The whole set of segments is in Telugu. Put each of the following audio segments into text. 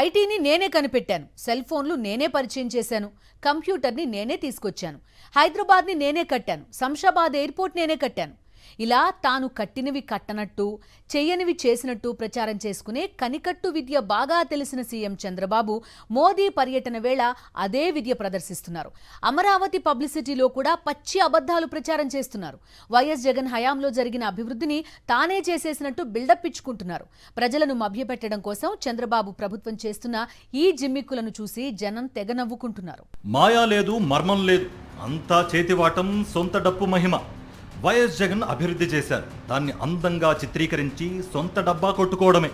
ఐటీని నేనే కనిపెట్టాను, సెల్ ఫోన్లు నేనే పరిచయం చేశాను, కంప్యూటర్ని నేనే తీసుకొచ్చాను, హైదరాబాద్ని నేనే కట్టాను, శంషాబాద్ ఎయిర్పోర్ట్ నేనే కట్టాను. ఇలా తాను కట్టినవి కట్టనట్టు, చెయ్యనివి చేసినట్టు ప్రచారం చేసుకునే కనికట్టు విద్య బాగా తెలిసిన సీఎం చంద్రబాబు మోదీ పర్యటన వేళ అదే విద్య ప్రదర్శిస్తున్నారు. అమరావతి పబ్లిసిటీలో కూడా పచ్చి అబద్ధాలు ప్రచారం చేస్తున్నారు. వైఎస్ జగన్ హయాంలో జరిగిన అభివృద్ధిని తానే చేసేసినట్టు బిల్డప్ ఇచ్చుకుంటున్నారు. ప్రజలను మభ్యపెట్టడం కోసం చంద్రబాబు ప్రభుత్వం చేస్తున్న ఈ జిమ్మిక్కులను చూసి జనం తెగ నవ్వుకుంటున్నారు. మాయా లేదు, మర్మం లేదు, అంతా చేతివాటం, సొంత డప్పు మహిమ. వైఎస్ జగన్ అభివృద్ధి చేశారు, దాన్ని అందంగా చిత్రీకరించి సొంత డబ్బా కొట్టుకోవడమే.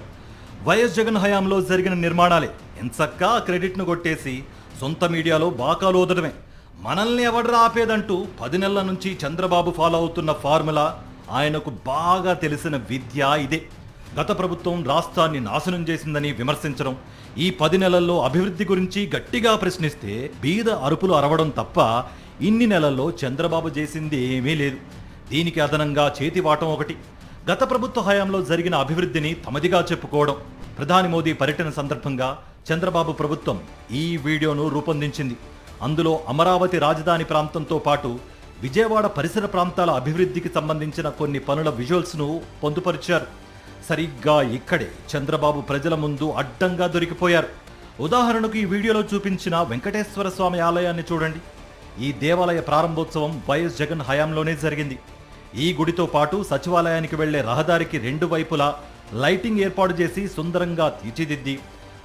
వైఎస్ జగన్ హయాంలో జరిగిన నిర్మాణాలే ఎంచక్కా క్రెడిట్ను కొట్టేసి సొంత మీడియాలో బాకాలు ఓదడమే. మనల్ని ఎవడ్రా ఆపేదంటూ 10 నెలల నుంచి చంద్రబాబు ఫాలో అవుతున్న ఫార్ములా, ఆయనకు బాగా తెలిసిన విద్య ఇదే. గత ప్రభుత్వం రాష్ట్రాన్ని నాశనం చేసిందని విమర్శించడం, ఈ 10 నెలల్లో అభివృద్ధి గురించి గట్టిగా ప్రశ్నిస్తే బీద అరుపులు అరవడం తప్ప ఇన్ని నెలల్లో చంద్రబాబు చేసింది ఏమీ లేదు. దీనికి అదనంగా చేతివాటం ఒకటి. గత ప్రభుత్వ హయాంలో జరిగిన అభివృద్ధిని తమదిగా చెప్పుకోవడం. ప్రధాని మోదీ పర్యటన సందర్భంగా చంద్రబాబు ప్రభుత్వం ఈ వీడియోను రూపొందించింది. అందులో అమరావతి రాజధాని ప్రాంతంతో పాటు విజయవాడ పరిసర ప్రాంతాల అభివృద్ధికి సంబంధించిన కొన్ని పనుల విజువల్స్ను పొందుపరిచారు. సరిగ్గా ఇక్కడే చంద్రబాబు ప్రజల ముందు అడ్డంగా దొరికిపోయారు. ఉదాహరణకు ఈ వీడియోలో చూపించిన వెంకటేశ్వర స్వామి ఆలయాన్ని చూడండి. ఈ దేవాలయ ప్రారంభోత్సవం వైఎస్ జగన్ హయాంలోనే జరిగింది. ఈ గుడితో పాటు సచివాలయానికి వెళ్లే రహదారికి 2 వైపులా లైటింగ్ ఏర్పాటు చేసి సుందరంగా తీర్చిదిద్ది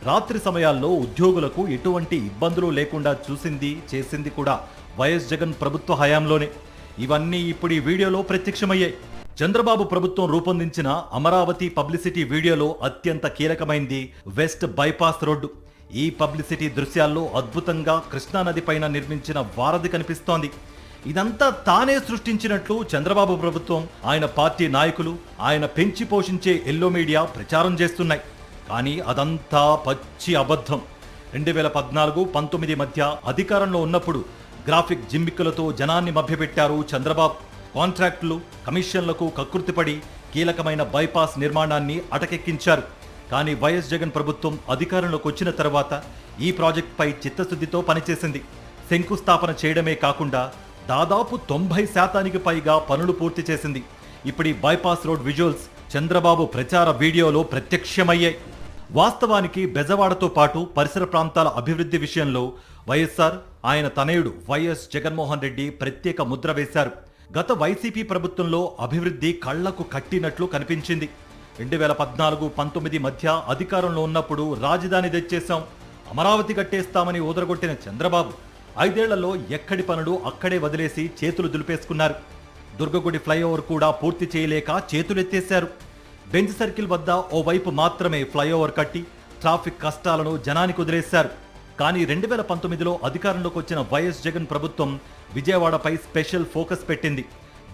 రాత్రి సమయాల్లో ఉద్యోగులకు ఎటువంటి ఇబ్బందులు లేకుండా చేసింది కూడా వైఎస్ జగన్ ప్రభుత్వ హయాంలోనే. ఇవన్నీ ఇప్పుడు ఈ వీడియోలో ప్రత్యక్షమయ్యాయి. చంద్రబాబు ప్రభుత్వం రూపొందించిన అమరావతి పబ్లిసిటీ వీడియోలో అత్యంత కీలకమైంది వెస్ట్ బైపాస్ రోడ్డు. ఈ పబ్లిసిటీ దృశ్యాల్లో అద్భుతంగా కృష్ణానది పైన నిర్మించిన వారధి కనిపిస్తోంది. ఇదంతా తానే సృష్టించినట్లు చంద్రబాబు ప్రభుత్వం, ఆయన పార్టీ నాయకులు, ఆయన పెంచి పోషించే ఎల్లో మీడియా ప్రచారం చేస్తున్నాయి. కానీ అదంతా పచ్చి అబద్ధం. 2014-19 మధ్య అధికారంలో ఉన్నప్పుడు గ్రాఫిక్ జిమ్మిక్కులతో జనాన్ని మభ్యపెట్టారు చంద్రబాబు. కాంట్రాక్టులు, కమిషన్లకు కక్కుర్తిపడి కీలకమైన బైపాస్ నిర్మాణాన్ని అటకెక్కించారు. కానీ వైఎస్ జగన్ ప్రభుత్వం అధికారంలోకి వచ్చిన తర్వాత ఈ ప్రాజెక్టుపై చిత్తశుద్ధితో పనిచేసింది. శంకుస్థాపన చేయడమే కాకుండా దాదాపు 90% పైగా పనులు పూర్తి చేసింది. ఇప్పుడు ఈ బైపాస్ రోడ్ విజువల్స్ చంద్రబాబు ప్రచార వీడియోలో ప్రత్యక్షమయ్యాయి. వాస్తవానికి బెజవాడతో పాటు పరిసర ప్రాంతాల అభివృద్ధి విషయంలో వైఎస్ఆర్, ఆయన తనయుడు వైఎస్ జగన్మోహన్ రెడ్డి ప్రత్యేక ముద్ర వేశారు. గత వైసీపీ ప్రభుత్వంలో అభివృద్ధి కళ్లకు కట్టినట్లు కనిపించింది. 2014-19 మధ్య అధికారంలో ఉన్నప్పుడు రాజధాని తెచ్చేశాం, అమరావతి కట్టేస్తామని ఊదరగొట్టిన చంద్రబాబు 5 ఏళ్లలో ఎక్కడి పనులు అక్కడే వదిలేసి చేతులు దులిపేసుకున్నారు. దుర్గగుడి ఫ్లైఓవర్ కూడా పూర్తి చేయలేక చేతులెత్తేశారు. బెంచ్ సర్కిల్ వద్ద ఓవైపు మాత్రమే ఫ్లైఓవర్ కట్టి ట్రాఫిక్ కష్టాలను జనానికి వదిలేశారు. కానీ 2019లో అధికారంలోకి వచ్చిన వైఎస్ జగన్ ప్రభుత్వం విజయవాడపై స్పెషల్ ఫోకస్ పెట్టింది.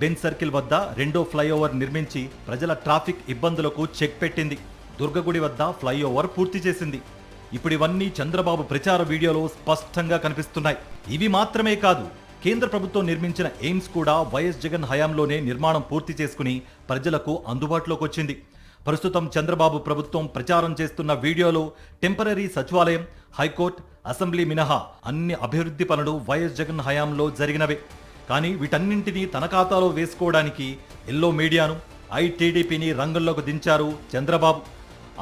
బెంచ్ సర్కిల్ వద్ద 2వ ఫ్లైఓవర్ నిర్మించి ప్రజల ట్రాఫిక్ ఇబ్బందులకు చెక్ పెట్టింది. దుర్గగుడి వద్ద ఫ్లైఓవర్ పూర్తి చేసింది. ఇప్పుడు ఇవన్నీ చంద్రబాబు ప్రచార వీడియోలో స్పష్టంగా కనిపిస్తున్నాయి. ఇవి మాత్రమే కాదు, కేంద్ర ప్రభుత్వం నిర్మించిన ఎయిమ్స్ కూడా వైఎస్ జగన్ హయాంలోనే నిర్మాణం పూర్తి చేసుకుని ప్రజలకు అందుబాటులోకి వచ్చింది. ప్రస్తుతం చంద్రబాబు ప్రభుత్వం ప్రచారం చేస్తున్న వీడియోలో టెంపరరీ సచివాలయం, హైకోర్టు, అసెంబ్లీ మినహా అన్ని అభివృద్ధి పనులు వైఎస్ జగన్ హయాంలో జరిగినవే. కానీ వీటన్నింటినీ తన ఖాతాలో వేసుకోవడానికి ఎల్లో మీడియాను, ఐటీడీపీని రంగంలోకి దించారు చంద్రబాబు.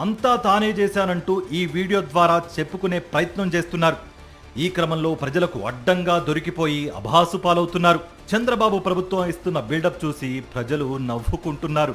అంతా తానే చేశానంటూ ఈ వీడియో ద్వారా చెప్పుకునే ప్రయత్నం చేస్తున్నారు. ఈ క్రమంలో ప్రజలకు అడ్డంగా దొరికిపోయి అభాసు పాలవుతున్నారు. చంద్రబాబు ప్రభుత్వం ఇస్తున్న బిల్డప్ చూసి ప్రజలు నవ్వుకుంటున్నారు.